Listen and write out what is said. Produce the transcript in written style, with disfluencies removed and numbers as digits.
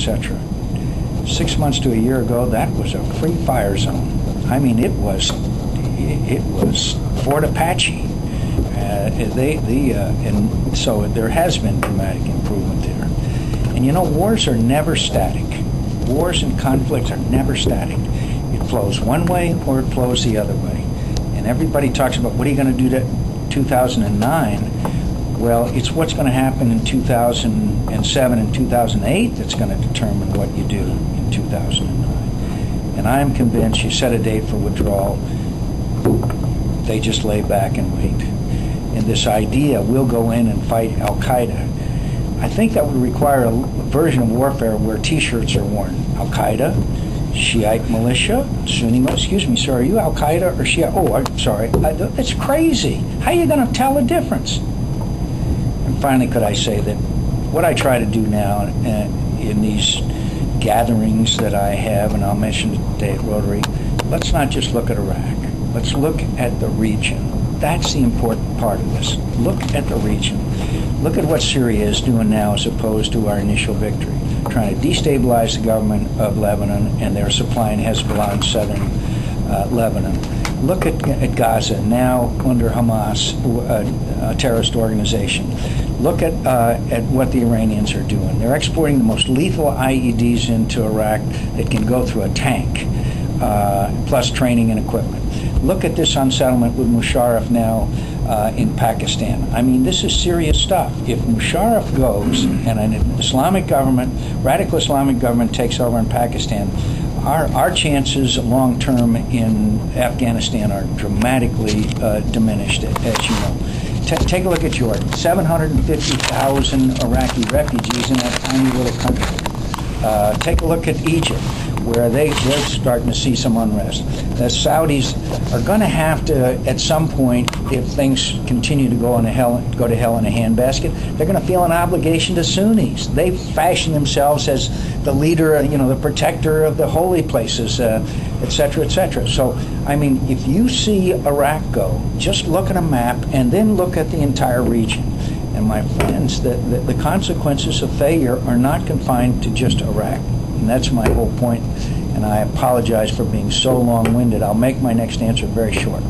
etc. 6 months to a year ago, that was a free fire zone. I mean, it was Fort Apache. And so there has been dramatic improvement there. And you know, wars are never static. Wars and conflicts are never static. It flows one way or it flows the other way. And everybody talks about what are you going to do to 2009? Well, it's what's going to happen in 2007 and 2008 that's going to determine what you do in 2009. And I'm convinced you set a date for withdrawal, they just lay back and wait. And this idea, we'll go in and fight Al-Qaeda, I think that would require a version of warfare where T-shirts are worn. Al-Qaeda, Shiite militia, Sunni, excuse me, sir, are you Al-Qaeda or Shiite? Oh, I'm sorry, that's crazy. How are you going to tell the difference? And finally, could I say that what I try to do now in these gatherings that I have, and I'll mention it today at Rotary, let's not just look at Iraq. Let's look at the region. That's the important part of this. Look at the region. Look at what Syria is doing now as opposed to our initial victory, trying to destabilize the government of Lebanon, and they're supplying Hezbollah in southern Lebanon. Look at Gaza, now under Hamas, a terrorist organization. Look at what the Iranians are doing. They're exporting the most lethal IEDs into Iraq that can go through a tank, plus training and equipment. Look at this unsettlement with Musharraf now in Pakistan. I mean, this is serious stuff. If Musharraf goes and an Islamic government, radical Islamic government takes over in Pakistan, our chances long-term in Afghanistan are dramatically diminished, as you know. Take a look at Jordan. 750,000 Iraqi refugees in that tiny little country. Take a look at Egypt, where they're starting to see some unrest. The Saudis are going to have to, at some point, if things continue to go to hell in a handbasket, they're going to feel an obligation to Sunnis. They've fashioned themselves as the leader, the protector of the holy places, et cetera, et cetera. So, I mean, if you see Iraq go, just look at a map and then look at the entire region. And my friends, the consequences of failure are not confined to just Iraq. And that's my whole point. And I apologize for being so long-winded. I'll make my next answer very short.